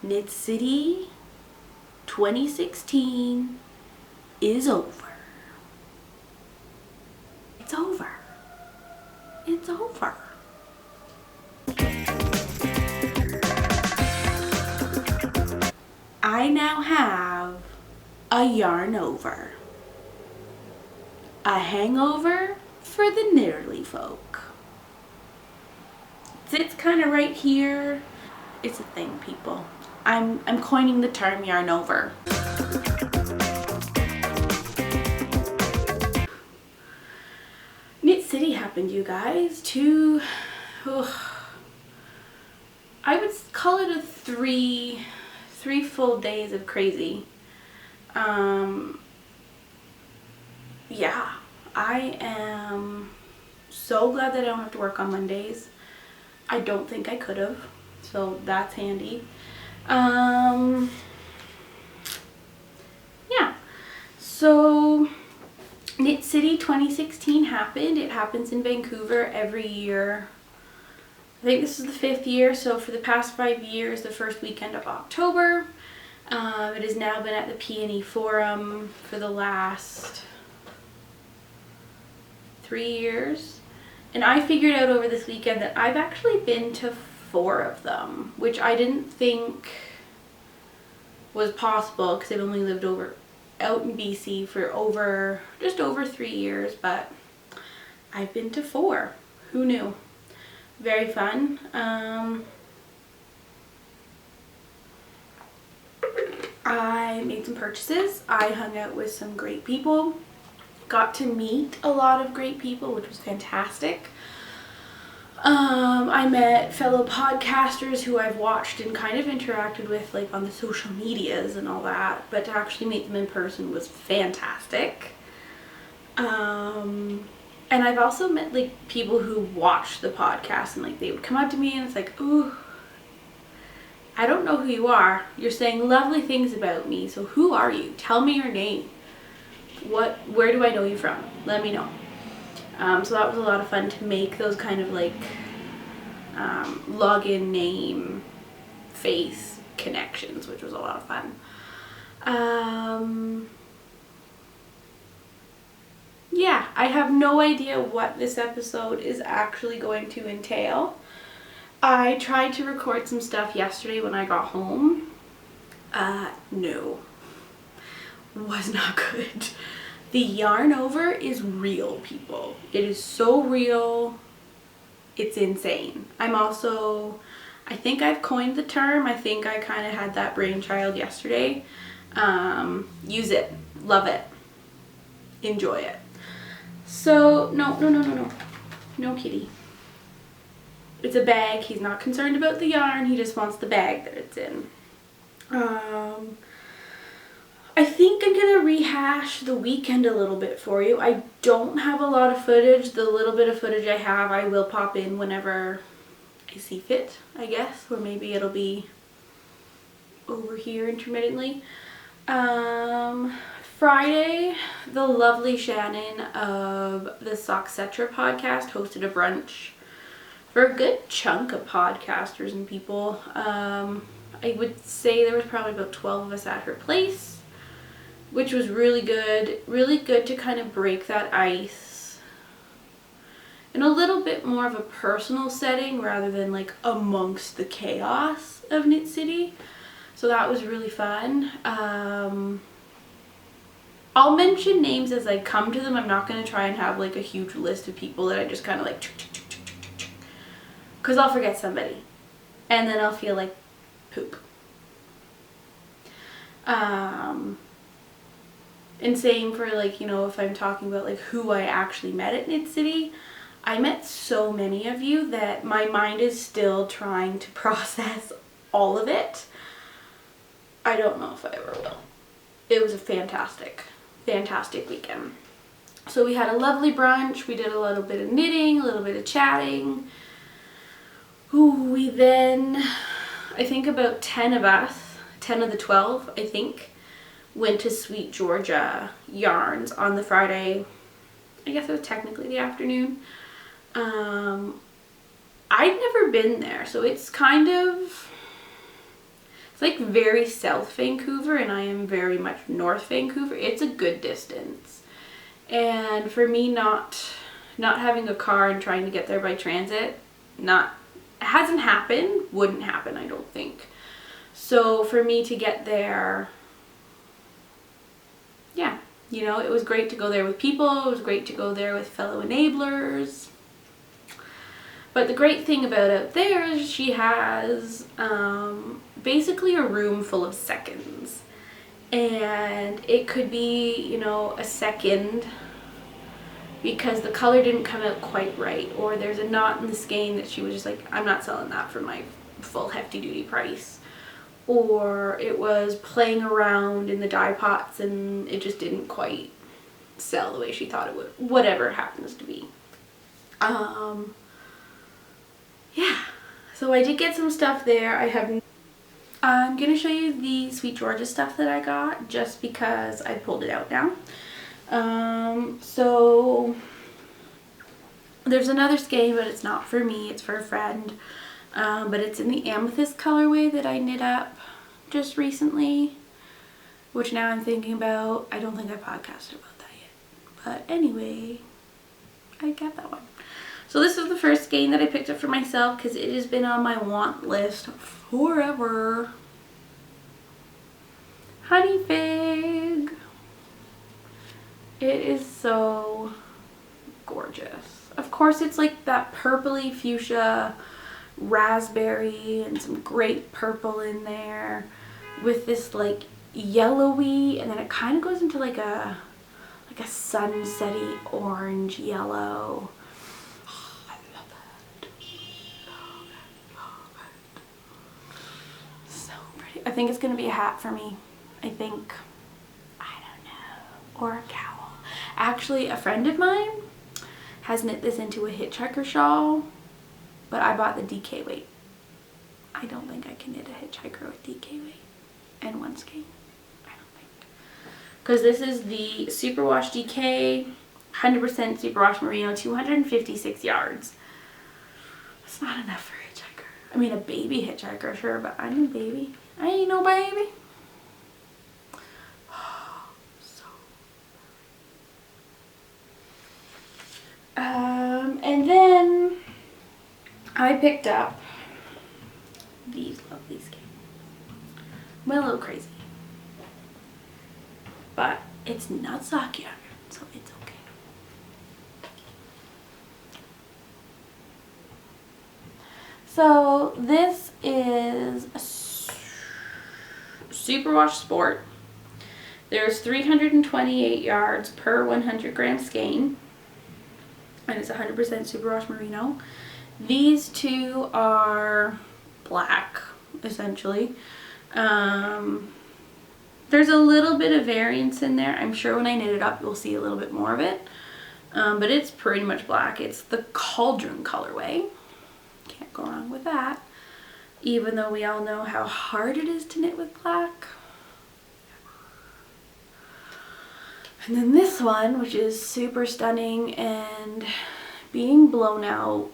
Knit City 2016 is over. It's over. It's over. I now have a Yarnover. A hangover for the knitterly folk. It sits kind of right here. It's a thing, people. I'm coining the term Yarnover. Knit City happened, you guys. I would call it a three full days of crazy. Yeah, I am so glad that I don't have to work on Mondays. I don't think I could have, so that's handy. Yeah, so Knit City 2016 happened. It happens in Vancouver every year. I think this is the 5th year, so for the past 5 years, the first weekend of October. It has now been at the P&E Forum for the last 3 years. And I figured out over this weekend that I've actually been to 4 of them, which I didn't think was possible because I've only lived out in BC for just over 3 years, but I've been to 4. Who knew? Very fun. I made some purchases. I hung out with some great people. Got to meet a lot of great people, which was fantastic. I met fellow podcasters who I've watched and kind of interacted with like on the social medias and all that, but to actually meet them in person was fantastic. And I've also met like people who watch the podcast and like they would come up to me and it's like, ooh, I don't know who you are. You're saying lovely things about me, so who are you? Tell me your name. Where do I know you from? Let me know. So that was a lot of fun to make those kind of like login name face connections, which was a lot of fun. Yeah, I have no idea what this episode is actually going to entail. I tried to record some stuff yesterday when I got home. No. Was not good. The Yarnover is real, people. It is so real. It's insane. I think I've coined the term. I think I kind of had that brainchild yesterday. Use it. Love it. Enjoy it. So, no. No kitty. It's a bag. He's not concerned about the yarn. He just wants the bag that it's in. I think I'm going to rehash the weekend a little bit for you. I don't have a lot of footage. The little bit of footage I have, I will pop in whenever I see fit, I guess. Or maybe it'll be over here intermittently. Friday, the lovely Shannon of the Socksetra podcast hosted a brunch for a good chunk of podcasters and people. I would say there was probably about 12 of us at her place, which was really good to kind of break that ice in a little bit more of a personal setting rather than like amongst the chaos of Knit City. So that was really fun. I'll mention names as I come to them. I'm not going to try and have like a huge list of people that I just kind of like, because I'll forget somebody and then I'll feel like poop. And same for like, you know, if I'm talking about like who I actually met at Knit City, I met so many of you that my mind is still trying to process all of it. I don't know if I ever will. It was a fantastic weekend. So we had a lovely brunch. We did a little bit of knitting, a little bit of chatting. Ooh, we then, I think about 10 of us, 10 of the 12, I think, went to Sweet Georgia Yarns on the Friday. I guess it was technically the afternoon. I'd never been there, so it's kind of, it's like very South Vancouver, and I am very much North Vancouver. It's a good distance, and for me not having a car and trying to get there by transit, hasn't happened, wouldn't happen, I don't think. So for me to get there, yeah, you know, it was great to go there with people. It was great to go there with fellow enablers. But the great thing about out there is she has basically a room full of seconds. And it could be, you know, a second because the color didn't come out quite right, or there's a knot in the skein that she was just like, I'm not selling that for my full hefty duty price. Or it was playing around in the dye pots and it just didn't quite sell the way she thought it would. Whatever it happens to be. Yeah, so I did get some stuff there. I'm gonna show you the Sweet Georgia stuff that I got just because I pulled it out now. So there's another skein, but it's not for me, it's for a friend. But it's in the amethyst colorway that I knit up just recently, which now I'm thinking about. I don't think I podcasted about that yet, but anyway, I got that one. So this is the first skein that I picked up for myself because it has been on my want list forever. Honey Fig. It is so gorgeous. Of course, it's like that purpley fuchsia raspberry and some great purple in there with this like yellowy, and then it kind of goes into like a sunsetty orange yellow. Oh, I love it. So pretty. I think it's gonna be a hat for me. I think, I don't know, or a cowl. Actually, a friend of mine has knit this into a hitchhiker shawl, but I bought the DK weight. I don't think I can knit a hitchhiker with DK weight and one skein. I don't think. Because this is the Superwash DK, 100% Superwash Merino, 256 yards. That's not enough for a hitchhiker. I mean, a baby hitchhiker, sure, but I need a baby. I ain't no baby. And then I picked up these lovely skeins. I'm a little crazy, but it's not sock yarn, so it's okay. So this is a Superwash Sport. There's 328 yards per 100 gram skein. And it's 100% Superwash Merino. These two are black, essentially. There's a little bit of variance in there. I'm sure when I knit it up, you'll see a little bit more of it. But it's pretty much black. It's the Cauldron colorway. Can't go wrong with that. Even though we all know how hard it is to knit with black. And then this one, which is super stunning and being blown out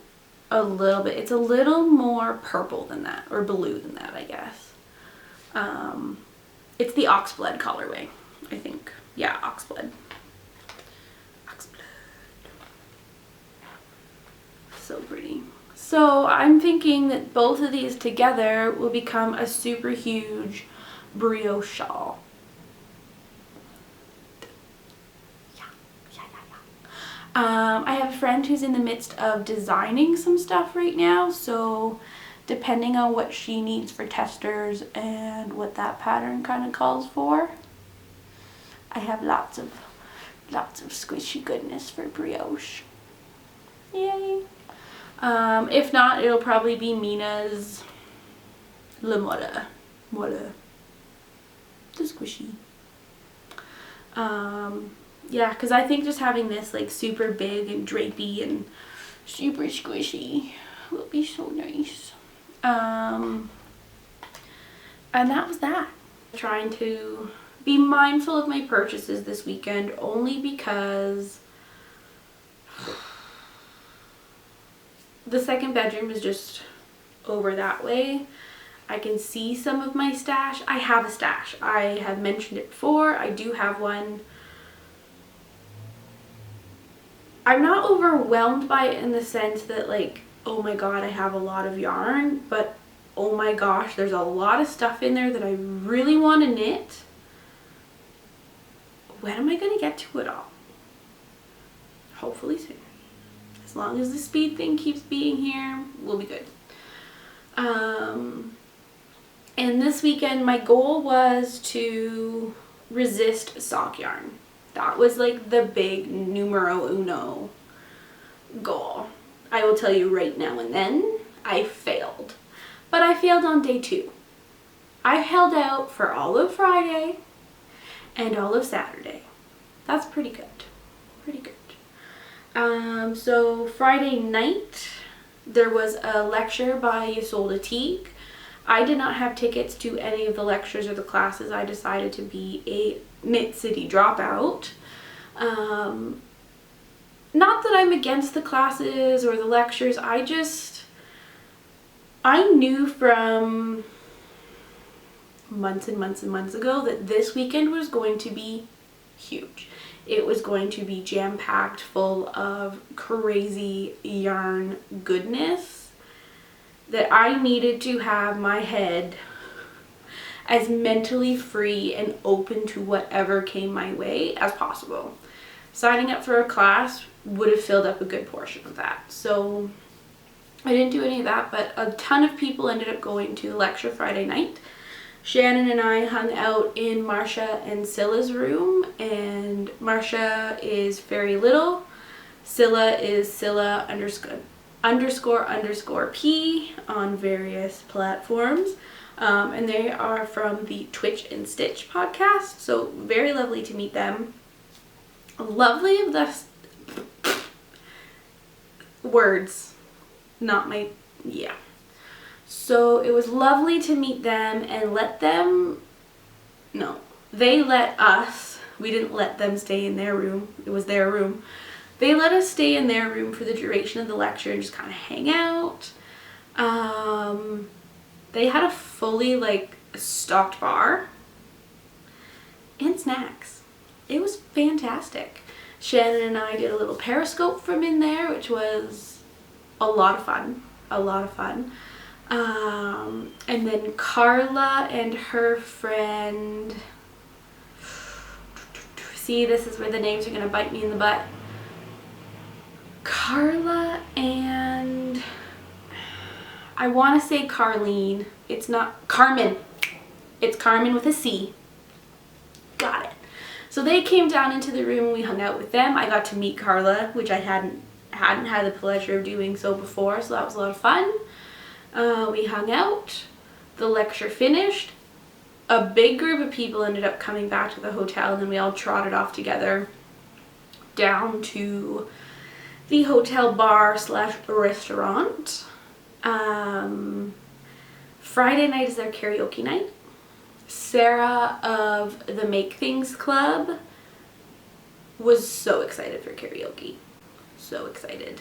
a little bit. It's a little more purple than that, or blue than that, I guess. It's the OXBLOOD colorway, I think. Yeah, OXBLOOD. OXBLOOD. So pretty. So I'm thinking that both of these together will become a super huge brioche shawl. I have a friend who's in the midst of designing some stuff right now, so depending on what she needs for testers and what that pattern kind of calls for, I have lots of squishy goodness for brioche. Yay! If not, it'll probably be Mina's Le Moda. The squishy. Yeah, because I think just having this like super big and drapey and super squishy will be so nice. And that was that. Trying to be mindful of my purchases this weekend, only because the second bedroom is just over that way. I can see some of my stash. I have a stash. I have mentioned it before. I do have one. I'm not overwhelmed by it in the sense that like, oh my god, I have a lot of yarn, but oh my gosh, there's a lot of stuff in there that I really want to knit. When am I going to get to it all? Hopefully soon. As long as the speed thing keeps being here, we'll be good. And this weekend my goal was to resist sock yarn. That was like the big numero uno goal. I will tell you right now and then, I failed. But I failed on day 2. I held out for all of Friday and all of Saturday. That's pretty good. Pretty good. So Friday night, there was a lecture by Isolde Teague. I did not have tickets to any of the lectures or the classes. I decided to be a Knit City dropout. Not that I'm against the classes or the lectures. I knew from months and months and months ago that this weekend was going to be huge. It was going to be jam-packed full of crazy yarn goodness, that I needed to have my head as mentally free and open to whatever came my way as possible. Signing up for a class would have filled up a good portion of that. So I didn't do any of that, but a ton of people ended up going to the lecture Friday night. Shannon and I hung out in Marsha and Scylla's room, and Marsha is very little. Scylla is Scylla ___ P on various platforms. And they are from the Twitch and Stitch podcast, so very lovely to meet them. Lovely of the words, not my, yeah. So it was lovely to meet them and let them, no, they let us, we didn't let them stay in their room, it was their room. They let us stay in their room for the duration of the lecture and just kind of hang out. They had a fully like stocked bar and snacks. It was fantastic. Shannon and I did a little Periscope from in there, which was a lot of fun. A lot of fun. And then Carla and her friend, see, this is where the names are going to bite me in the butt. Carla and, I want to say Carlene. It's not Carmen. It's Carmen with a C. Got it. So they came down into the room and we hung out with them. I got to meet Carla, which I hadn't had the pleasure of doing so before, so that was a lot of fun. We hung out. The lecture finished. A big group of people ended up coming back to the hotel, and then we all trotted off together down to the hotel bar / restaurant. Friday night is their karaoke night. Sarah of the Make Things Club was so excited for karaoke. So excited.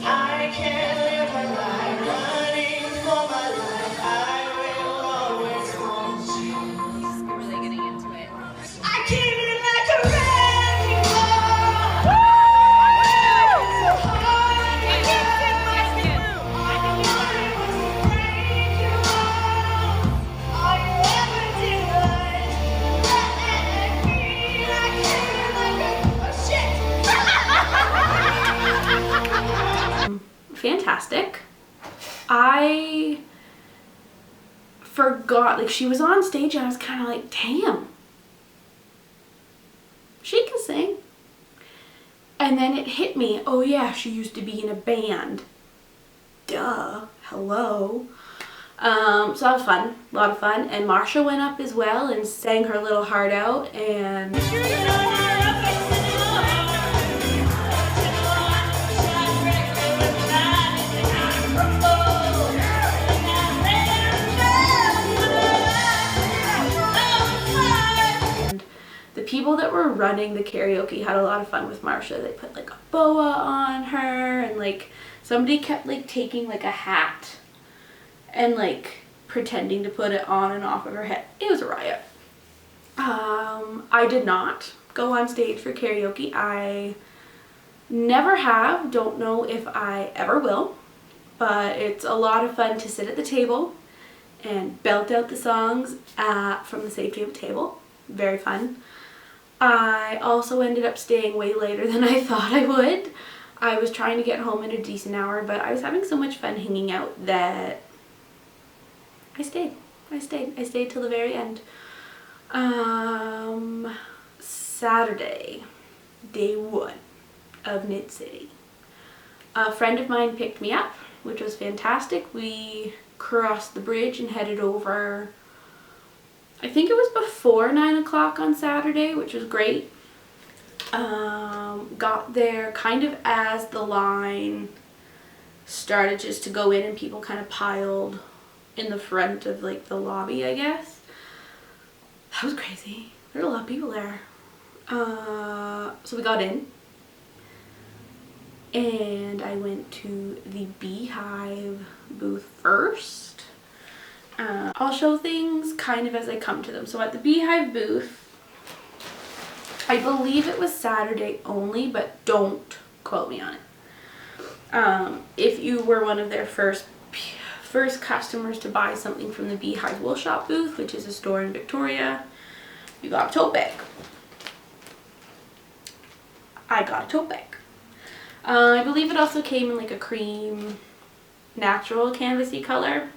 I can't live my life running for my life. I will always want you. She's really getting into it. I came in like a wrecking ball. So hard I can't sing like you. All I wanted was to break you off. All you ever did was let me. I came in like a shit. Fantastic. I forgot, like, she was on stage and I was kind of like, damn, she can sing. And then it hit me, oh yeah, she used to be in a band. duh, hello. So that was fun, a lot of fun. And Marsha went up as well and sang her little heart out, and the people that were running the karaoke had a lot of fun with Marsha. They put like a boa on her, and like somebody kept like taking like a hat and like pretending to put it on and off of her head. It was a riot. I did not go on stage for karaoke. I never have, don't know if I ever will, but it's a lot of fun to sit at the table and belt out the songs from the safety of the table. Very fun. I also ended up staying way later than I thought I would. I was trying to get home in a decent hour, but I was having so much fun hanging out that I stayed. I stayed till the very end. Saturday, day 1 of Knit City. A friend of mine picked me up, which was fantastic. We crossed the bridge and headed over. I think it was before 9 o'clock on Saturday, which was great. Got there kind of as the line started just to go in, and people kind of piled in the front of like the lobby, I guess. That was crazy. There were a lot of people there. So we got in, and I went to the Beehive booth first. I'll show things kind of as I come to them. So at the Beehive booth, I believe it was Saturday only, but don't quote me on it. If you were one of their first customers to buy something from the Beehive Wool Shop booth, which is a store in Victoria, you got a tote bag. I got a tote bag. I believe it also came in like a cream natural canvasy color.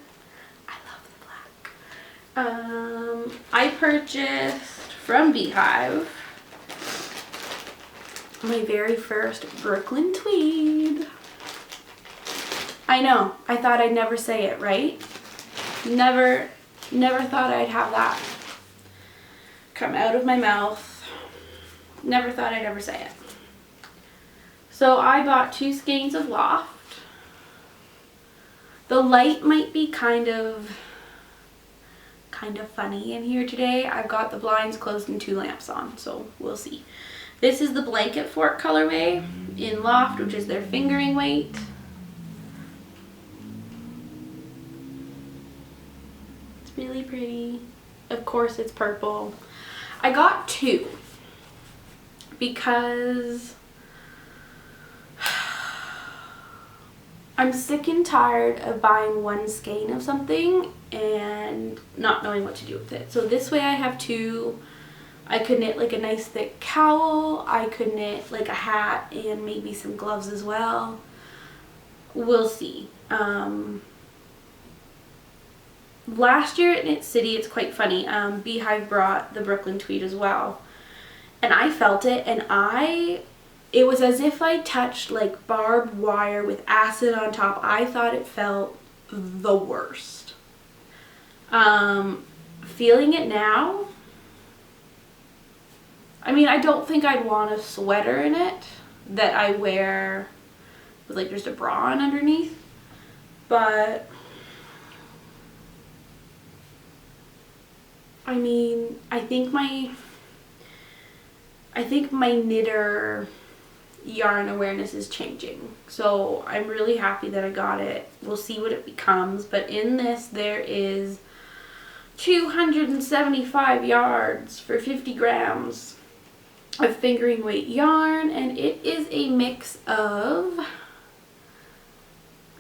I love the black. I purchased from Beehive my very first Brooklyn tweed. I know, I thought I'd never say it, right? Never thought I'd have that come out of my mouth. Never thought I'd ever say it. So I bought 2 skeins of Loft. The light might be kind of funny in here today. I've got the blinds closed and 2 lamps on, so we'll see. This is the blanket fort colorway in Loft, which is their fingering weight. It's really pretty. Of course it's purple. I got 2 because I'm sick and tired of buying 1 skein of something and not knowing what to do with it. So this way I have 2. I could knit like a nice thick cowl. I could knit like a hat and maybe some gloves as well. We'll see. Last year at Knit City, it's quite funny, Beehive brought the Brooklyn tweed as well. And I felt it, and it was as if I touched like barbed wire with acid on top. I thought it felt the worst. Feeling it now, I mean, I don't think I'd want a sweater in it that I wear with like just a bra on underneath, but I mean, I think my knitter yarn awareness is changing, so I'm really happy that I got it. We'll see what it becomes, but in this there is 275 yards for 50 grams of fingering weight yarn, and it is a mix of,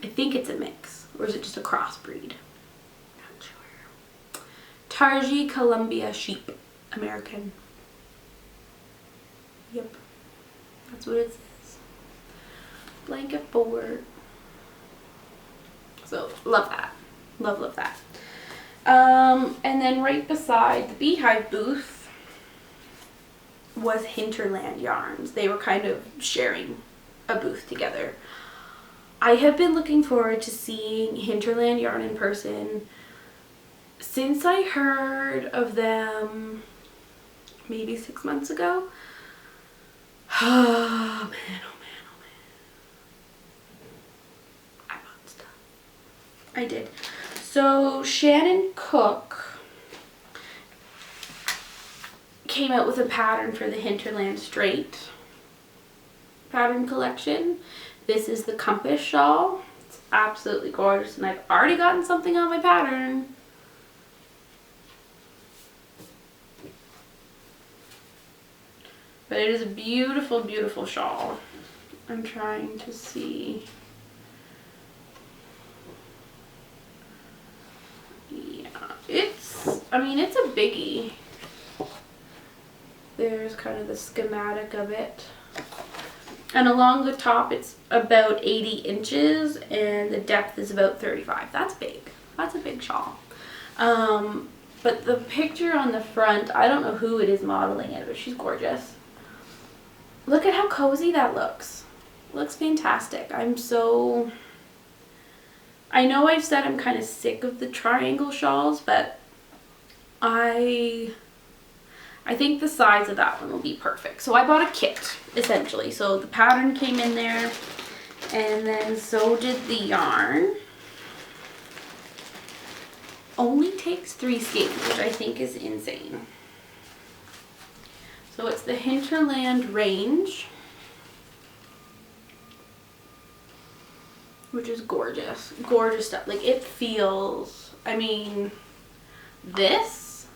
I think it's a mix, or is it just a crossbreed? Not sure. Targhee Columbia Sheep American. Yep, that's what it says. Blanket forward. So love that. Love that. And then right beside the Beehive booth was Hinterland yarns. They were kind of sharing a booth together. I have been looking forward to seeing Hinterland yarn in person since I heard of them maybe 6 months ago. Oh man, oh man, oh man. I bought stuff. I did. So Shannon Cook came out with a pattern for the Hinterland Straight pattern collection. This is the Compass shawl. It's absolutely gorgeous, and I've already gotten something on my pattern. But it is a beautiful, beautiful shawl. I'm trying to see. Yeah, I mean, it's a biggie. There's kind of the schematic of it. And along the top, it's about 80 inches, and the depth is about 35. That's big. That's a big shawl. But the picture on the front, I don't know who it is modeling it, but she's gorgeous. Look at how cozy that looks. It looks fantastic. I know I've said I'm kind of sick of the triangle shawls, but I think the size of that one will be perfect. So I bought a kit, essentially. So the pattern came in there, and then so did the yarn. Only takes 3 skeins, which I think is insane. So it's the Hinterland range, which is gorgeous. Gorgeous stuff. Like, it feels, I mean, this,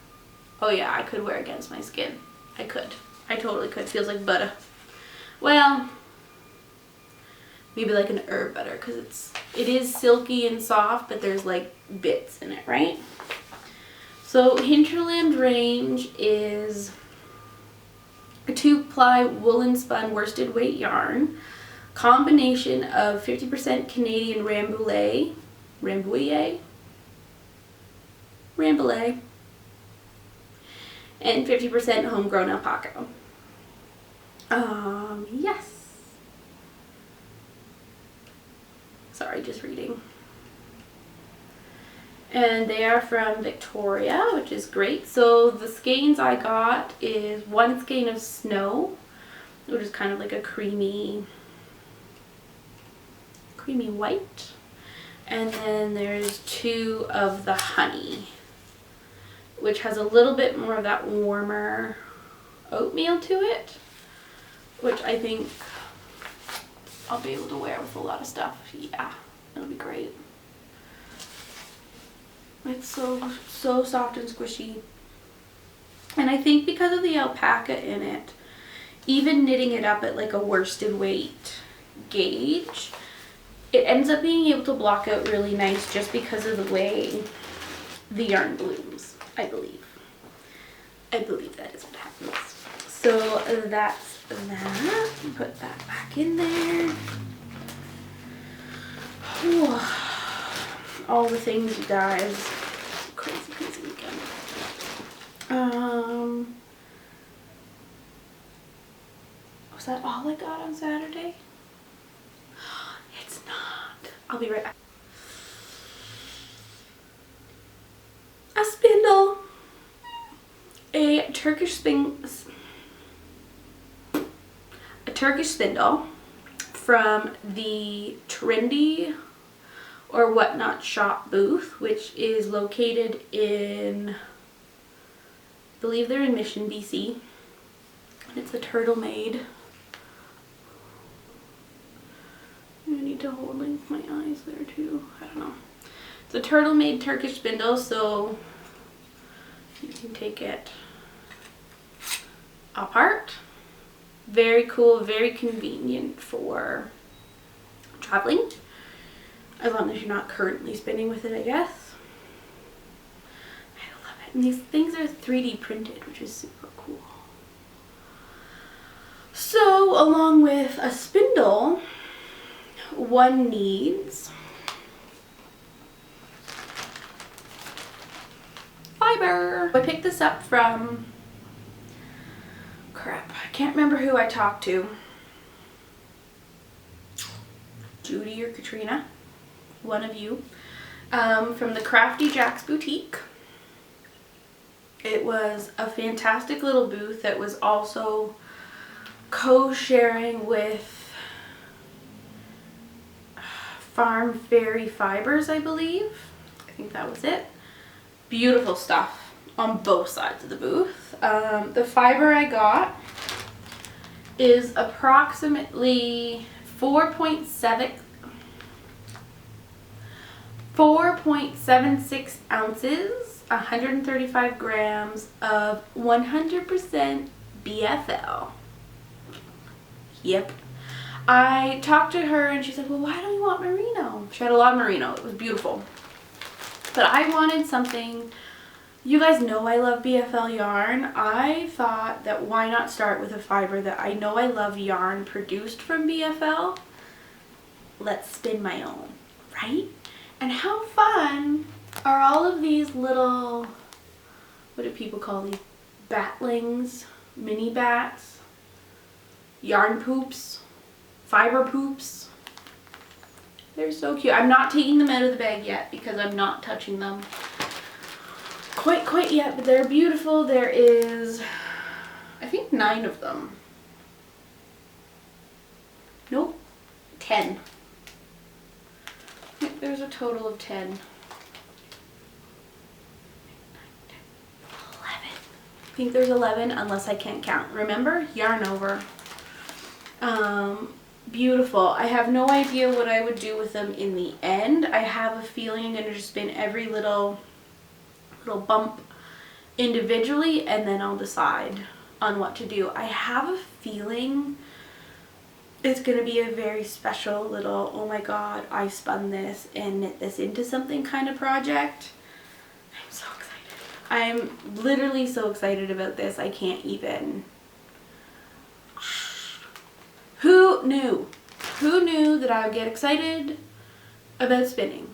oh yeah, I could wear against my skin. I could. I totally could. Feels like butter. Well, maybe like an herb butter, because it is silky and soft, but there's like bits in it, right? So Hinterland range is a 2-ply woolen spun worsted weight yarn, combination of 50% Canadian Rambouillet, and 50% homegrown alpaca. Yes. Sorry, just reading. And they are from Victoria, which is great. So the skeins I got is 1 skein of snow, which is kind of like a creamy white. And then there's 2 of the honey, which has a little bit more of that warmer oatmeal to it, which I think I'll be able to wear with a lot of stuff. Yeah, it'll be great. It's so soft and squishy. And I think because of the alpaca in it, even knitting it up at like a worsted weight gauge, it ends up being able to block out really nice just because of the way the yarn blooms, I believe. I believe that is what happens. So that's that. Put that back in there. Whew. All the things, you guys. Crazy, crazy weekend. Was that all I got on Saturday? It's not. I'll be right back. A spindle. A Turkish spindle from the Trendy or Whatnot shop booth, which is located in, I believe they're in Mission, BC. And it's a turtle made. I need to hold like my eyes there too. I don't know. It's a turtle made Turkish spindle, so you can take it apart. Very cool, very convenient for traveling, as long as you're not currently spinning with it, I guess. I love it. And these things are 3D printed, which is super cool. So, along with a spindle, one needs fiber. I picked this up from, crap, I can't remember who I talked to. Udi or Katrina, one of you, from the Crafty Jack's Boutique. It was a fantastic little booth that was also co-sharing with Farm Fairy Fibers, I believe. I think that was it. Beautiful stuff on both sides of the booth. The fiber I got is approximately 4.76 ounces, 135 grams of 100% BFL. Yep. I talked to her and she said, well, why don't you want merino? She had a lot of merino. It was beautiful. But I wanted something, you guys know I love BFL yarn. I thought that why not start with a fiber that I know I love yarn produced from BFL. Let's spin my own, right? And how fun are all of these little, what do people call these? Batlings, mini bats, yarn poops, fiber poops. They're so cute. I'm not taking them out of the bag yet because I'm not touching them quite yet, but they're beautiful. There is, I think, 9 of them. Nope, 10. There's a total of 10. 11. I think there's 11 unless I can't count. Remember? Yarnover. Beautiful. I have no idea what I would do with them in the end. I have a feeling I'm going to just spin every little bump individually and then I'll decide on what to do. I have a feeling it's going to be a very special little, oh my god, I spun this and knit this into something kind of project. I'm so excited. I'm literally so excited about this. I can't even. Who knew? Who knew that I would get excited about spinning?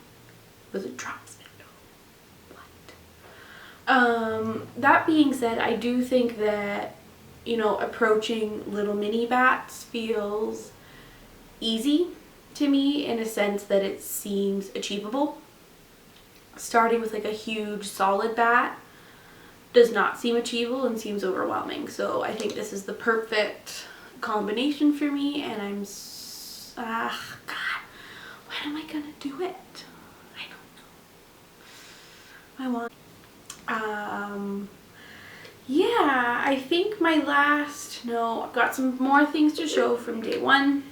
Was it drop spindle? What? That being said, I do think that, you know, approaching little mini bats feels easy to me in a sense that it seems achievable. Starting with like a huge solid bat does not seem achievable and seems overwhelming. So I think this is the perfect combination for me, and I'm God, when am I gonna do it? I don't know. Yeah, I think my last, no, I've got some more things to show from day one.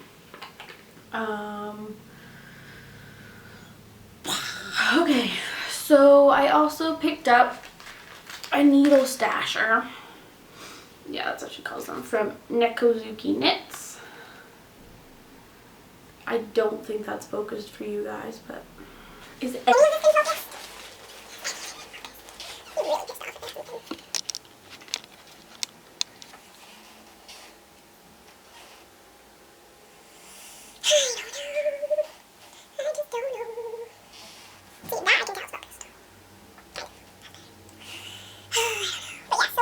Okay, so I also picked up a needle stasher. Yeah, that's what she calls them, from NEKOZUKI Knits. I don't think that's focused for you guys, but is it?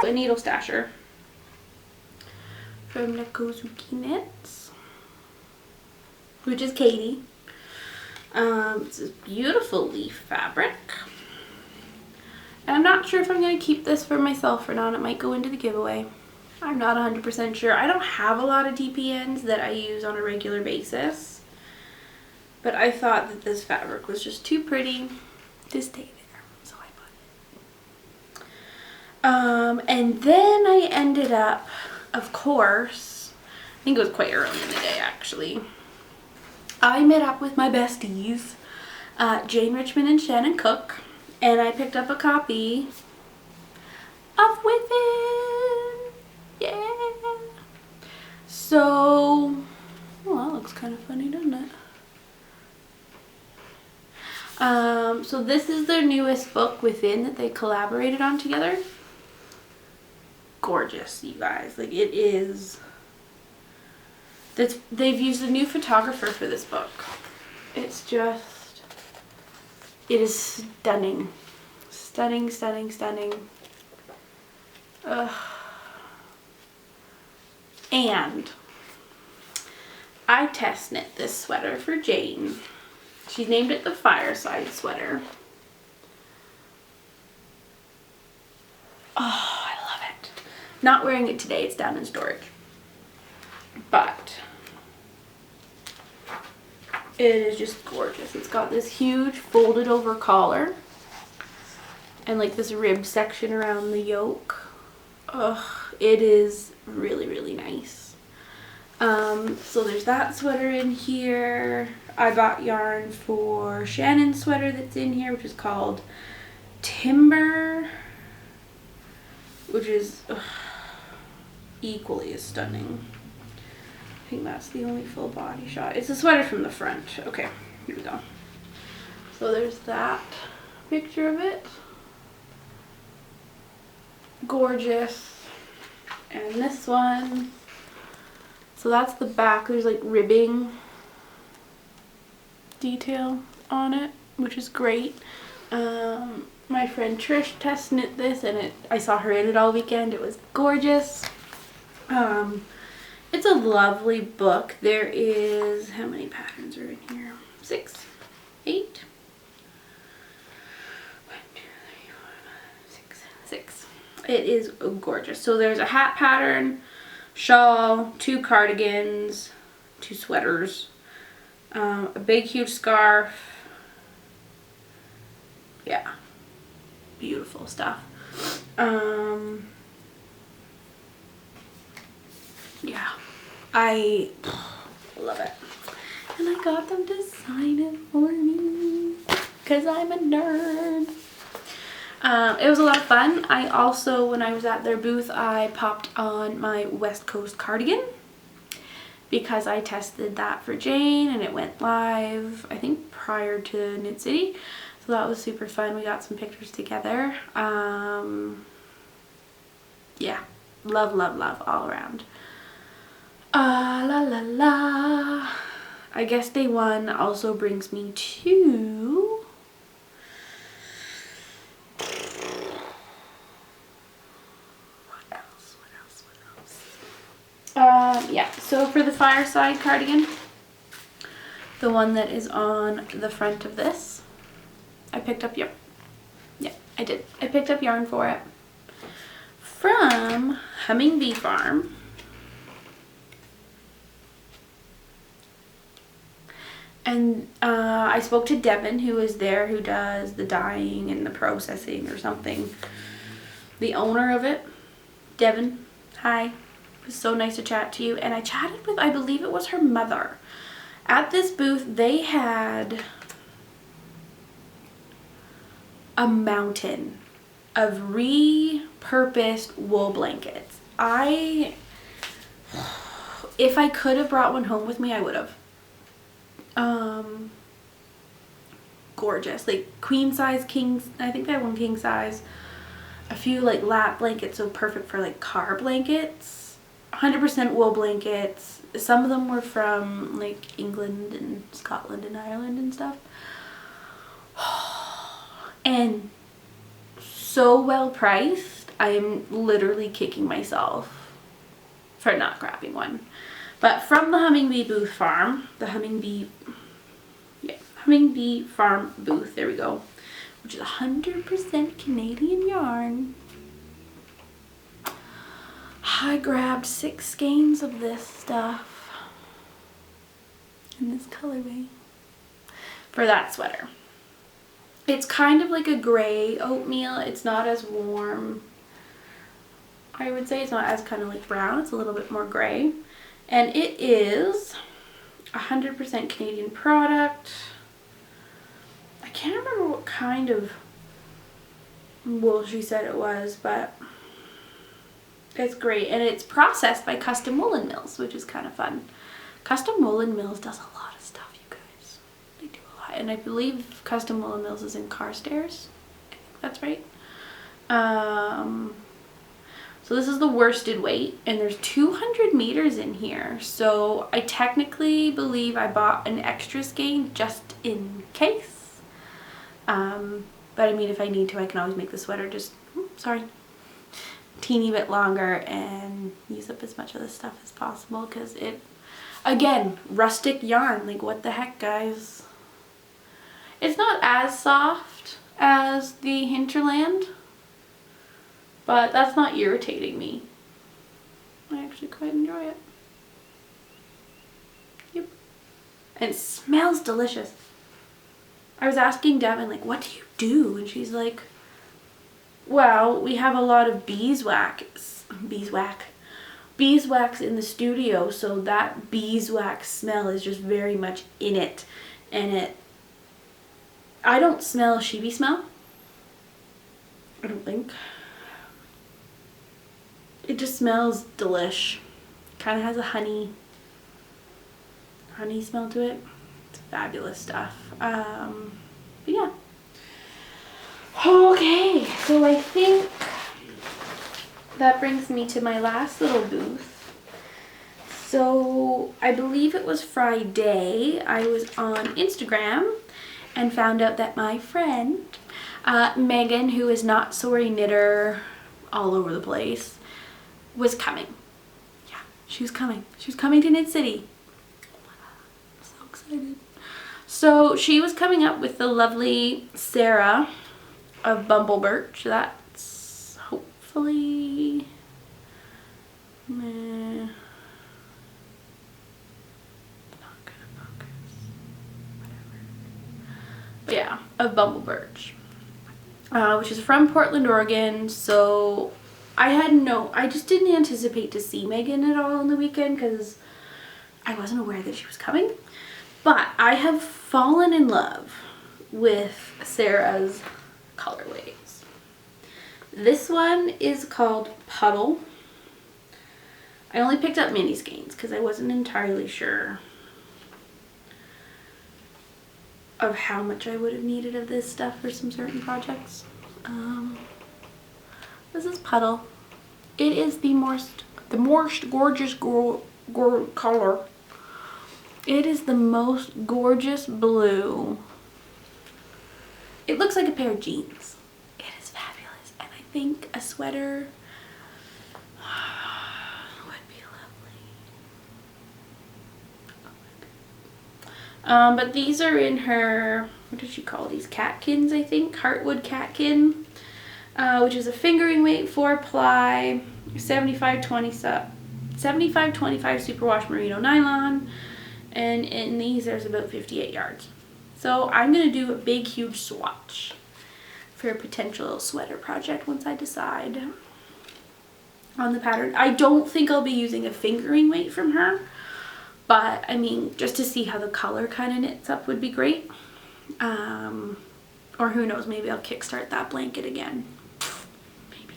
A needle stasher from NEKOZUKI Knits, which is Katie. It's this beautiful leaf fabric. And I'm not sure if I'm going to keep this for myself or not. It might go into the giveaway. I'm not 100% sure. I don't have a lot of DPNs that I use on a regular basis. But I thought that this fabric was just too pretty to stay there. So I bought it. And then I ended up, of course, I think it was quite early in the day actually, I met up with my besties, Jane Richmond and Shannon Cook, and I picked up a copy of Within. Yeah. So, well, that looks kind of funny, doesn't it? So this is their newest book, Within, that they collaborated on together. Gorgeous, you guys. Like, it is. They've used a new photographer for this book. It's just, it is stunning. Stunning, stunning, stunning. And I test knit this sweater for Jane. She named it the Fireside Sweater. Oh, I love it. Not wearing it today, it's down in storage. But it is just gorgeous. It's got this huge folded over collar and like this rib section around the yoke. Ugh, it is really, really nice. So there's that sweater in here. I bought yarn for Shannon's sweater that's in here, which is called Timber, which is equally as stunning. I think that's the only full body shot. It's a sweater from the front. Okay, here we go. So there's that picture of it. Gorgeous. And this one. So that's the back. There's like ribbing detail on it, which is great. My friend Trish test knit this, and I saw her in it all weekend. It was gorgeous. It's a lovely book. There is, how many patterns are in here? 6, 8. 1, 2, 3, 4, 5, 6. It is gorgeous. So there's a hat pattern, shawl, 2 cardigans, 2 sweaters, a big huge scarf. Yeah, beautiful stuff. Yeah, I love it. And I got them to sign it for me because I'm a nerd. It was a lot of fun. I also, when I was at their booth, I popped on my West Coast cardigan because I tested that for Jane and it went live, I think, prior to Knit City. So that was super fun. We got some pictures together. Yeah, love, love, love all around. La la la. I guess day one also brings me to what else? Yeah, so for the Fireside cardigan, the one that is on the front of this, I picked up yarn. Yeah, I did. I picked up yarn for it from Humming Bee Farm. And I spoke to Devin, who is there, who does the dyeing and the processing or something. The owner of it. Devin, hi. It was so nice to chat to you. And I chatted with, I believe it was her mother. At this booth, they had a mountain of repurposed wool blankets. If I could have brought one home with me, I would have. Gorgeous, like queen size, king, I think I had one king size, a few like lap blankets, so perfect for like car blankets, 100% wool blankets. Some of them were from like England and Scotland and Ireland and stuff, and so well priced. I am literally kicking myself for not grabbing one. But from the Humming Bee Farm booth, there we go, which is 100% Canadian yarn. I grabbed 6 skeins of this stuff in this colorway for that sweater. It's kind of like a gray oatmeal. It's not as warm. I would say it's not as kind of like brown. It's a little bit more gray. And it is 100% Canadian product. I can't remember what kind of wool she said it was, but it's great. And it's processed by Custom Woolen Mills, which is kind of fun. Custom Woolen Mills does a lot of stuff, you guys. They do a lot. And I believe Custom Woolen Mills is in Carstairs. I think that's right. So this is the worsted weight, and there's 200 meters in here. So I technically believe I bought an extra skein just in case. But I mean, if I need to, I can always make the sweater just, teeny bit longer and use up as much of this stuff as possible, because Again, rustic yarn. Like, what the heck, guys? It's not as soft as the Hinterland, but that's not irritating me. I actually quite enjoy it. Yep. And it smells delicious. I was asking Devin, like, what do you do? And she's like, well, we have a lot of beeswax in the studio, so that beeswax smell is just very much in it. And I don't smell sheepy smell. I don't think. It just smells delish. Kind of has a honey smell to it. It's fabulous stuff. But yeah. Okay, so I think that brings me to my last little booth. So I believe it was Friday, I was on Instagram and found out that my friend, Megan, who is Not Sorry Knitter all over the place, was coming. Yeah, she was coming. She was coming to Knit City. Oh my god, I'm so excited. So she was coming up with the lovely Sarah of Bumble Birch. That's hopefully... not gonna focus. Whatever. But yeah, of Bumble Birch. Which is from Portland, Oregon. So I just didn't anticipate to see Megan at all on the weekend because I wasn't aware that she was coming. But I have fallen in love with Sarah's colorways. This one is called Puddle. I only picked up mini skeins because I wasn't entirely sure of how much I would have needed of this stuff for some certain projects. This is Puddle. It is the most gorgeous color. It is the most gorgeous blue. It looks like a pair of jeans. It is fabulous, and I think a sweater would be lovely. But these are in her, what did she call these? Catkins, I think. Heartwood catkin, which is a fingering weight, 4-ply, 75-25 superwash merino nylon. And in these there's about 58 yards. So I'm going to do a big huge swatch for a potential sweater project once I decide on the pattern. I don't think I'll be using a fingering weight from her, but I mean, just to see how the color kind of knits up would be great. Or who knows, maybe I'll kickstart that blanket again. Maybe.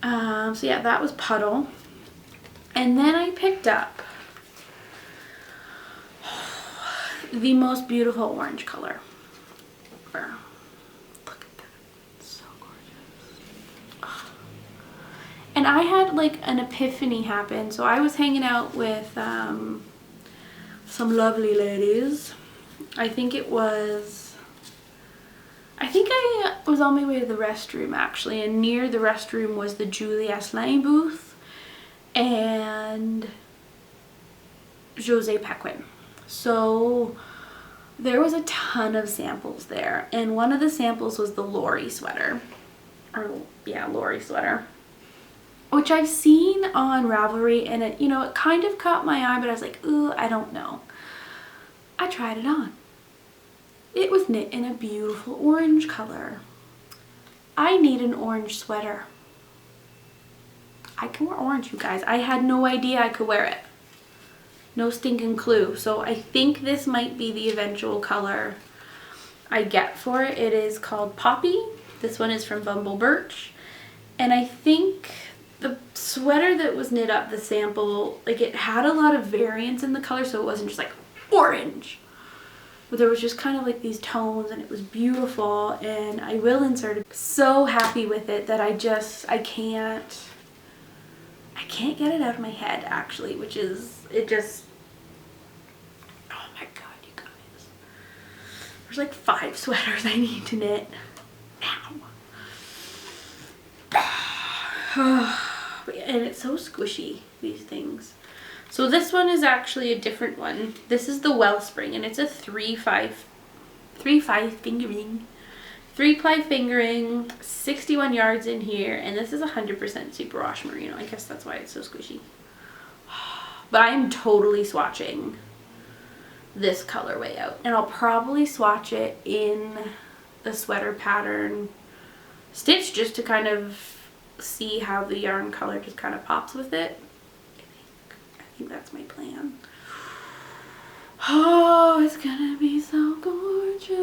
So yeah, that was Puddle. And then I picked up the most beautiful orange color. Look at that. It's so gorgeous. Oh. And I had like an epiphany happen. So I was hanging out with some lovely ladies. I think I was on my way to the restroom actually, and near the restroom was the Julie Asselin booth and Jose Paquin. So there was a ton of samples there, and one of the samples was the Lori sweater, Lori sweater, which I've seen on Ravelry, and it, it kind of caught my eye, but I was like, ooh, I don't know. I tried it on. It was knit in a beautiful orange color. I need an orange sweater. I can wear orange, you guys. I had no idea I could wear it. No stinking clue. So I think this might be the eventual color I get for it. It is called Poppy. This one is from Bumble Birch. And I think the sweater that was knit up, the sample, like it had a lot of variance in the color, so it wasn't just like orange. But there was just kind of like these tones, and it was beautiful, and I will insert it. So happy with it that I can't get it out of my head actually, which is, oh my god, you guys. There's like 5 sweaters I need to knit now. And it's so squishy, these things. So this one is actually a different one. This is the Wellspring, and it's a 3-ply fingering, 61 yards in here, and this is 100% superwash merino. I guess that's why it's so squishy. But I am totally swatching this colorway out, and I'll probably swatch it in the sweater pattern stitch just to kind of see how the yarn color just kind of pops with it. I think that's my plan. Oh, it's gonna be so gorgeous.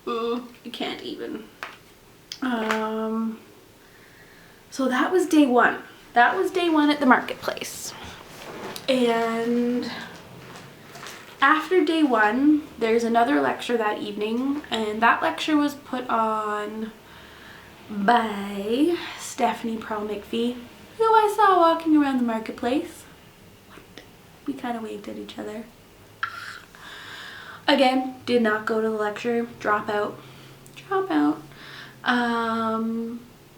Ooh, I can't even. So that was day one. That was day one at the marketplace. And after day one, there's another lecture that evening, and that lecture was put on by Stephanie Pearl McPhee, who I saw walking around the marketplace. We kind of waved at each other. Again, did not go to the lecture. Drop out.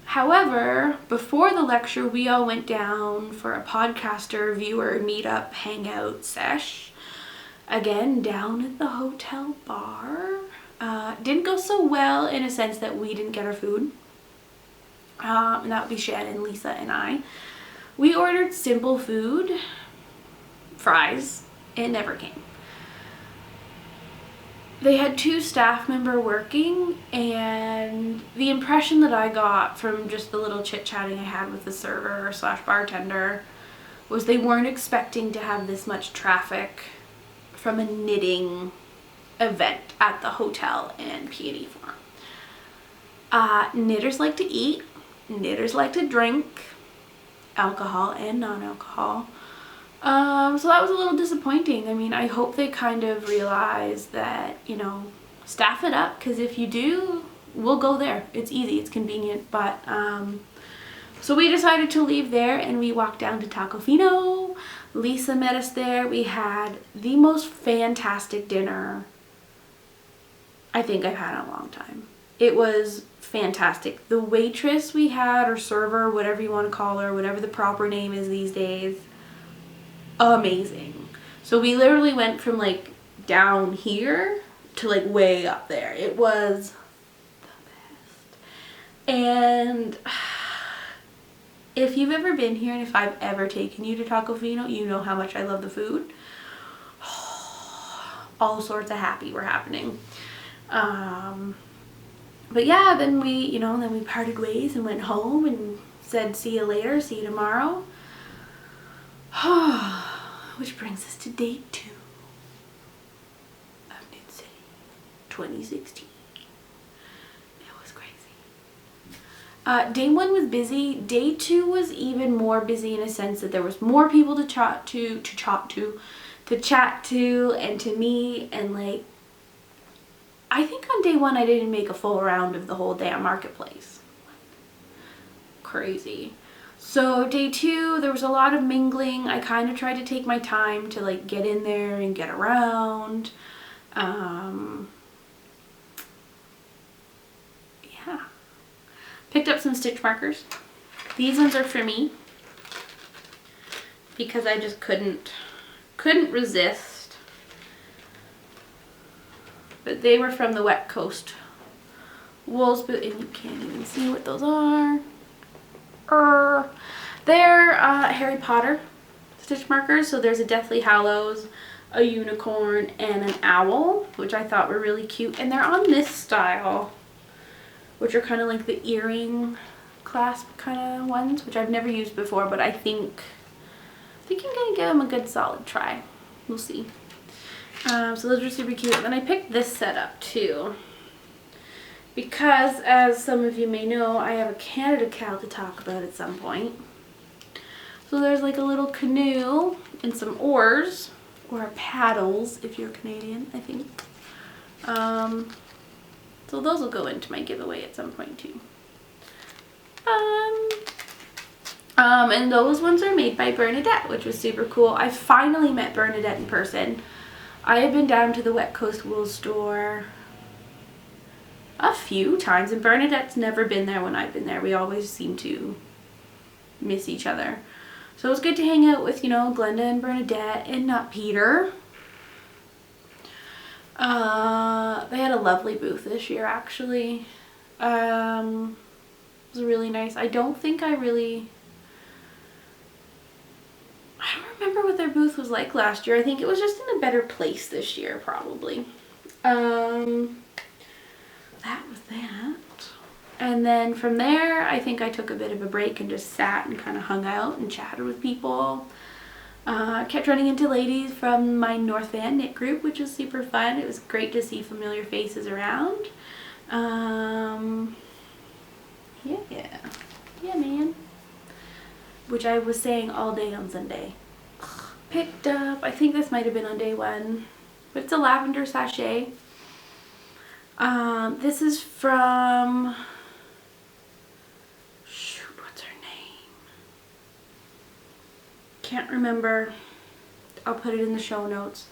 However, before the lecture, we all went down for a podcaster viewer meetup hangout sesh. Again, down at the hotel bar. Didn't go so well in a sense that we didn't get our food. And that would be Shannon, Lisa, and I. We ordered simple food, fries. It never came. They had 2 staff members working, and the impression that I got from just the little chit-chatting I had with the server / bartender was they weren't expecting to have this much traffic from a knitting event at the hotel in Peony Farm. Knitters like to eat, knitters like to drink, alcohol and non-alcohol. So that was a little disappointing. I mean, I hope they kind of realize that, you know, staff it up, because if you do, we'll go there. It's easy, it's convenient. But so we decided to leave there, and we walked down to Tacofino. Lisa met us there. We had the most fantastic dinner I think I've had in a long time. It was fantastic. The waitress we had, or server, whatever you want to call her, whatever the proper name is these days, amazing. So we literally went from like down here to like way up there. It was the best. And if you've ever been here, and if I've ever taken you to Tacofino, you know how much I love the food. All sorts of happy were happening. But yeah, then we parted ways and went home and said, see you later, see you tomorrow. Which brings us to day 2 of Knit City 2016. It was crazy. Day 1 was busy. Day 2 was even more busy in a sense that there was more people to chat to, and to meet, and like, I think on day 1 I didn't make a full round of the whole damn marketplace. Crazy. So day 2, there was a lot of mingling. I kind of tried to take my time to like get in there and get around. Yeah. Picked up some stitch markers. These ones are for me because I just couldn't resist. But they were from the Wet Coast Wools, and you can't even see what those are. They're Harry Potter stitch markers. So there's a Deathly Hallows, a unicorn, and an owl, which I thought were really cute. And they're on this style, which are kind of like the earring clasp kind of ones, which I've never used before, but I think I'm gonna give them a good solid try. We'll see. So those are super cute. And then I picked this set up too, because as some of you may know, I have a Canada Cal to talk about at some point. So there's like a little canoe and some oars, or paddles if you're Canadian, I think. So those will go into my giveaway at some point too. And those ones are made by Bernadette, which was super cool. I finally met Bernadette in person. I have been down to the Wet Coast Wool store a few times, and Bernadette's never been there when I've been there. We always seem to miss each other. So it was good to hang out with, you know, Glenda and Bernadette and Nut Peter. They had a lovely booth this year, actually. It was really nice. I don't remember what their booth was like last year. I think it was just in a better place this year, probably. That was that. And then from there, I think I took a bit of a break and just sat and kind of hung out and chatted with people. Kept running into ladies from my North Van knit group, which was super fun. It was great to see familiar faces around. Yeah, man. Which I was saying all day on Sunday. Picked up, I think this might have been on day one, but it's a lavender sachet. This is from, shoot, what's her name? Can't remember. I'll put it in the show notes.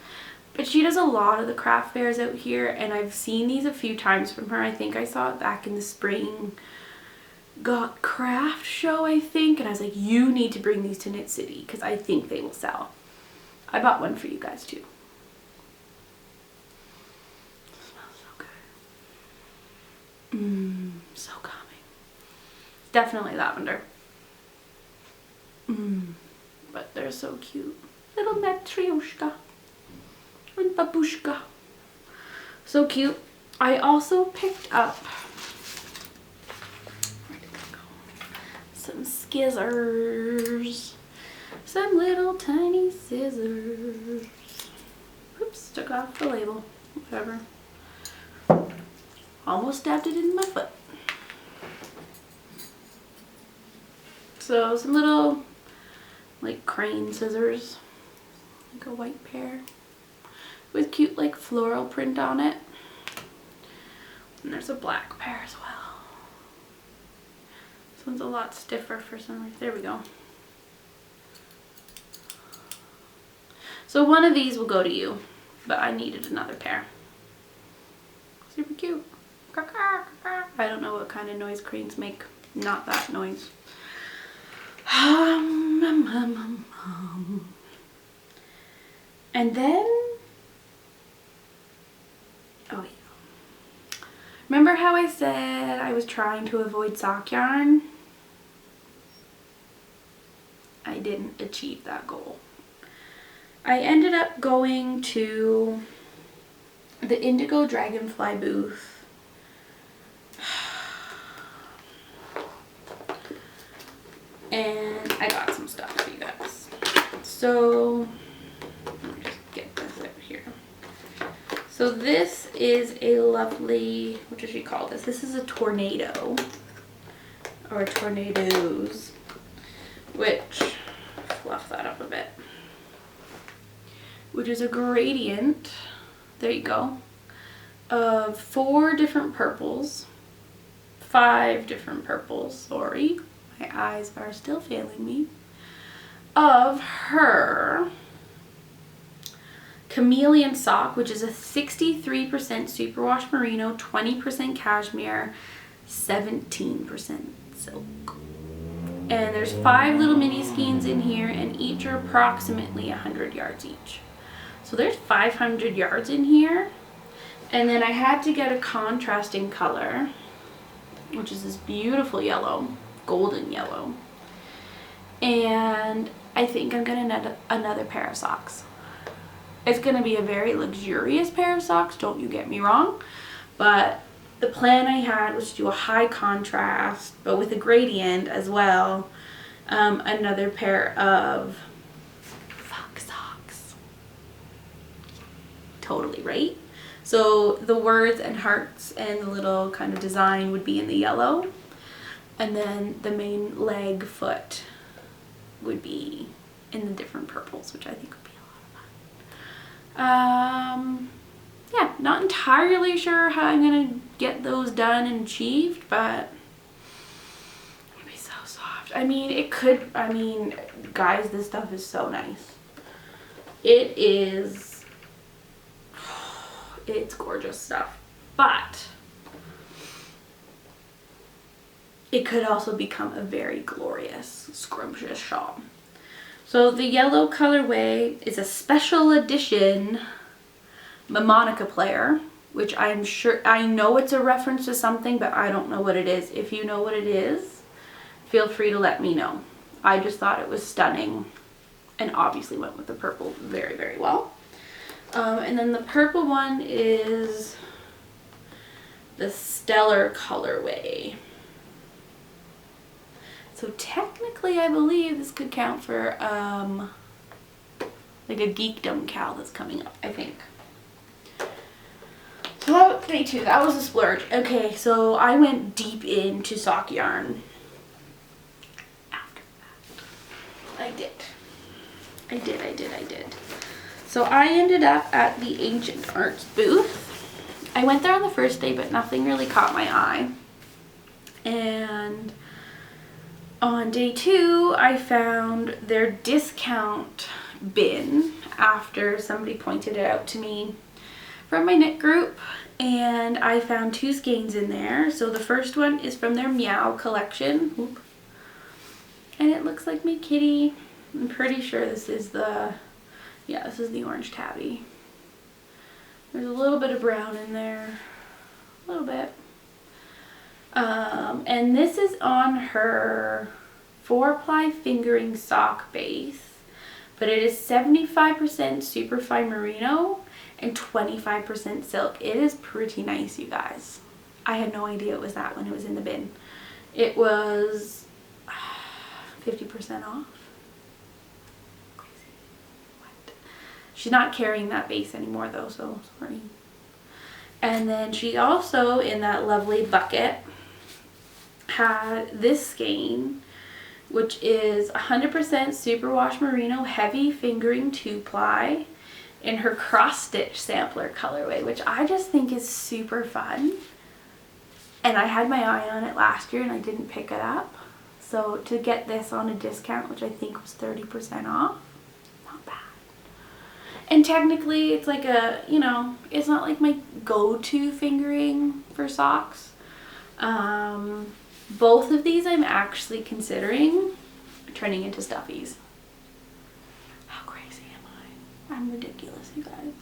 But she does a lot of the craft fairs out here, and I've seen these a few times from her. I think I saw it back in the spring Got Craft show, I think, and I was like, you need to bring these to Knit City because I think they will sell. I bought one for you guys too. It smells so good. So calming. Definitely lavender. But they're so cute. Little Matryoshka and Babushka. So cute. I also picked up some scissors. Some little tiny scissors. Oops, took off the label. Whatever. Almost stabbed it in my foot. So some little like crane scissors. Like a white pair. With cute like floral print on it. And there's a black pair as well. This one's a lot stiffer for some reason. There we go. So one of these will go to you, but I needed another pair. Super cute. I don't know what kind of noise cranes make. Not that noise. And then, oh yeah. Remember how I said I was trying to avoid sock yarn? I didn't achieve that goal. I ended up going to the Indigo Dragonfly booth. And I got some stuff for you guys. So, let me just get this out here. So this is a lovely, what does she call this? This is a tornado, or tornadoes, which, fluff that up a bit, which is a gradient, there you go, of 4 different purples, 5 different purples, sorry, my eyes are still failing me, of her Chameleon sock, which is a 63% superwash merino, 20% cashmere, 17% silk. And there's 5 little mini skeins in here, and each are approximately 100 yards each. So there's 500 yards in here. And then I had to get a contrasting color, which is this beautiful yellow, golden yellow. And I think I'm gonna need another pair of socks. It's gonna be a very luxurious pair of socks, don't you get me wrong, but the plan I had was to do a high contrast, but with a gradient as well, another pair of socks. Totally, right? So the words and hearts and the little kind of design would be in the yellow, and then the main leg foot would be in the different purples, which I think would be a lot of fun. Yeah, not entirely sure how I'm gonna get those done and achieved, but it'd be so soft. I mean, it could, I mean, guys, this stuff is so nice. It is, it's gorgeous stuff, but it could also become a very glorious, scrumptious shawl. So the yellow colorway is a special edition harmonica player, which I'm sure, I know it's a reference to something, but I don't know what it is. If you know what it is, feel free to let me know. I just thought it was stunning and obviously went with the purple very, very well. And then the purple one is the Stellar colorway. So technically I believe this could count for like a geekdom cal that's coming up, I think. So that was day 2. That was a splurge. Okay, so I went deep into sock yarn. After that, I did. So I ended up at the Ancient Arts booth. I went there on the first day, but nothing really caught my eye. And on day 2, I found their discount bin after somebody pointed it out to me from my knit group, and I found 2 skeins in there. So the first one is from their Meow collection. Oop. And it looks like my kitty. I'm pretty sure this is the, yeah, this is the orange tabby. There's a little bit of brown in there, a little bit. And this is on her 4-ply fingering sock base, but it is 75% superfine merino and 25% silk. It is pretty nice, you guys. I had no idea it was that when it was in the bin. It was 50% off. Crazy. What? She's not carrying that base anymore though, so sorry. And then she also, in that lovely bucket, had this skein, which is 100% superwash merino heavy fingering 2-ply in her cross stitch sampler colorway, which I just think is super fun. And I had my eye on it last year and I didn't pick it up. So to get this on a discount, which I think was 30% off, not bad. And technically it's like a, you know, it's not like my go-to fingering for socks. Both of these I'm actually considering turning into stuffies. How crazy am I? I'm ridiculous, you guys.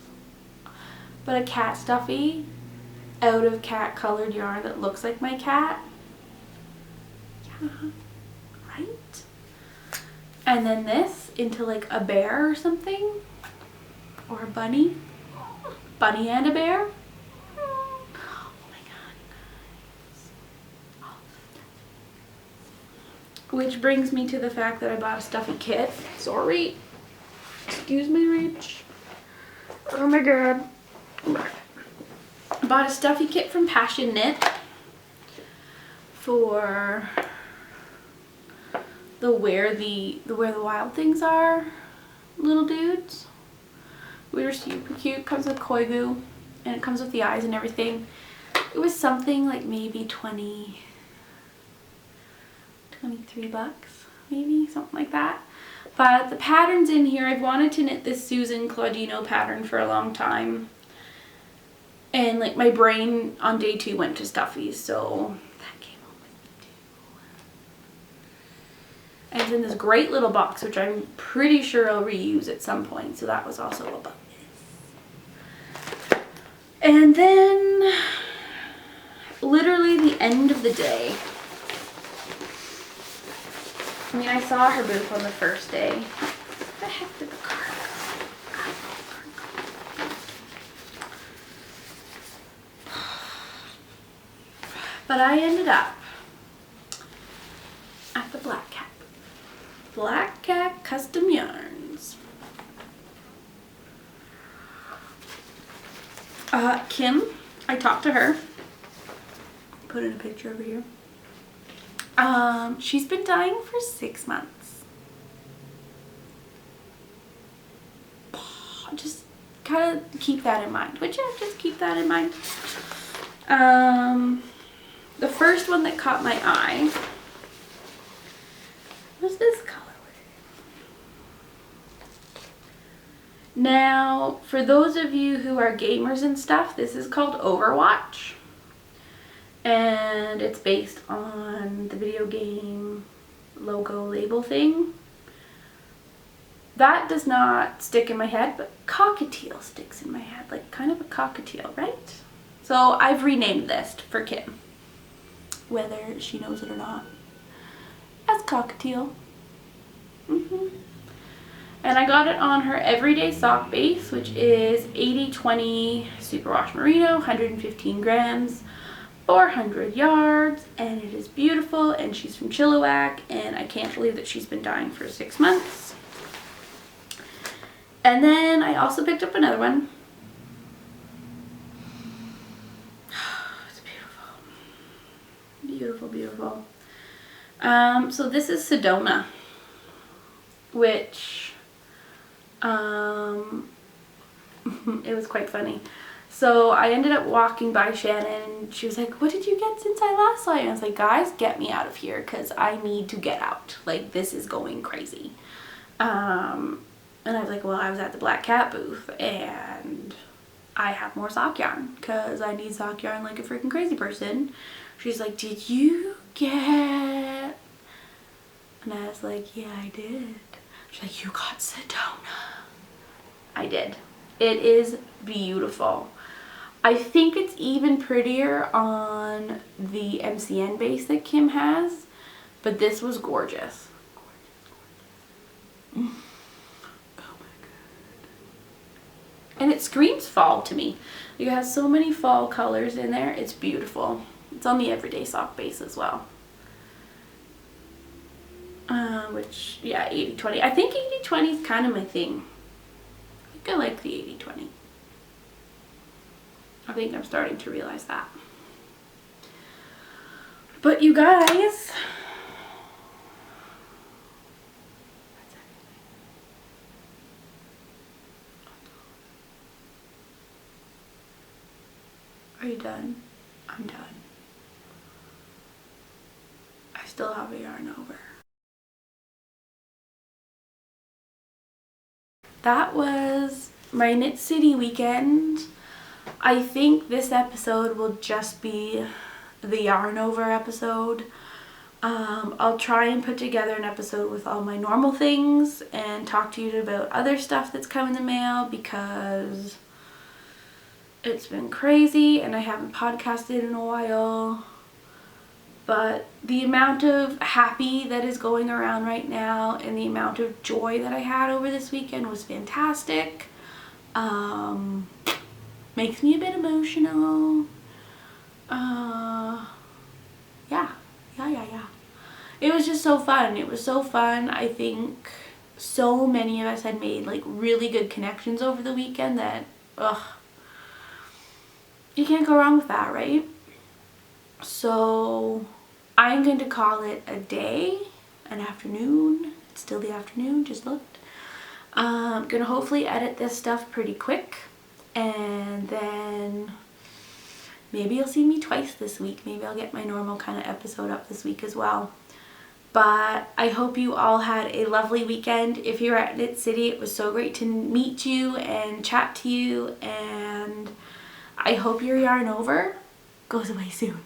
But a cat stuffy out of cat colored yarn that looks like my cat. Yeah, right? And then this into like a bear or something. Or a bunny. Bunny and a bear. Which brings me to the fact that I bought a stuffy kit. Sorry. Excuse my reach. Oh my god. I bought a stuffy kit from Passion Knit for the Where the Wild Things Are little dudes. We were super cute. Comes with Koigu and it comes with the eyes and everything. It was something like maybe 23 bucks, maybe something like that. But the patterns in here, I've wanted to knit this Susan Claudino pattern for a long time, and like my brain on day 2 went to stuffies, so that came home with me too. And it's in this great little box, which I'm pretty sure I'll reuse at some point, so that was also a bonus. And then literally the end of the day, I mean, I saw her booth on the first day. Where the heck did the card go? But I ended up at the Black Cat. Black Cat Custom Yarns. Kim, I talked to her. Put in a picture over here. She's been dying for 6 months. Just kind of keep that in mind. Would you just keep that in mind? The first one that caught my eye was this colorway. Now, for those of you who are gamers and stuff, this is called Overwatch. And it's based on the video game logo label thing. that does not stick in my head, but cockatiel sticks in my head, like kind of a cockatiel, right? So I've renamed this for Kim, whether she knows it or not, as cockatiel. And I got it on her everyday sock base, which is 80/20 superwash merino, 115 grams, 400 yards, and it is beautiful, and she's from Chilliwack, and I can't believe that she's been dying for 6 months. And then I also picked up another one. It's beautiful. Beautiful, beautiful. So this is Sedona, which it was quite funny. So I ended up walking by Shannon. She was like, what did you get since I last saw you? And I was like, guys, get me out of here because I need to get out. Like, this is going crazy. And I was like, well, I was at the Black Cat booth and I have more sock yarn because I need sock yarn like a freaking crazy person. She's like, did you get... And I was like, yeah, I did. She's like, you got Sedona. I did. It is beautiful. I think it's even prettier on the MCN base that Kim has, but this was gorgeous. Oh my god. And it screams fall to me. You have so many fall colors in there. It's beautiful. It's on the everyday sock base as well. Which, yeah, 80/20. I think 80/20 is kind of my thing. I think I like the 80/20. I think I'm starting to realize that. But you guys, are you done? I'm done. I still have a Yarnover. That was my Knit City weekend. I think this episode will just be the Yarnover episode. I'll try and put together an episode with all my normal things and talk to you about other stuff that's come in the mail because it's been crazy and I haven't podcasted in a while. But the amount of happy that is going around right now and the amount of joy that I had over this weekend was fantastic. Makes me a bit emotional. Yeah. It was just so fun. It was so fun. I think so many of us had made like really good connections over the weekend that, you can't go wrong with that, right? So I'm going to call it a day, an afternoon. It's still the afternoon, just looked. I'm going to hopefully edit this stuff pretty quick. And then maybe you'll see me twice this week. Maybe I'll get my normal kind of episode up this week as well. But I hope you all had a lovely weekend. If you're at Knit City, it was so great to meet you and chat to you. And I hope your Yarnover goes away soon.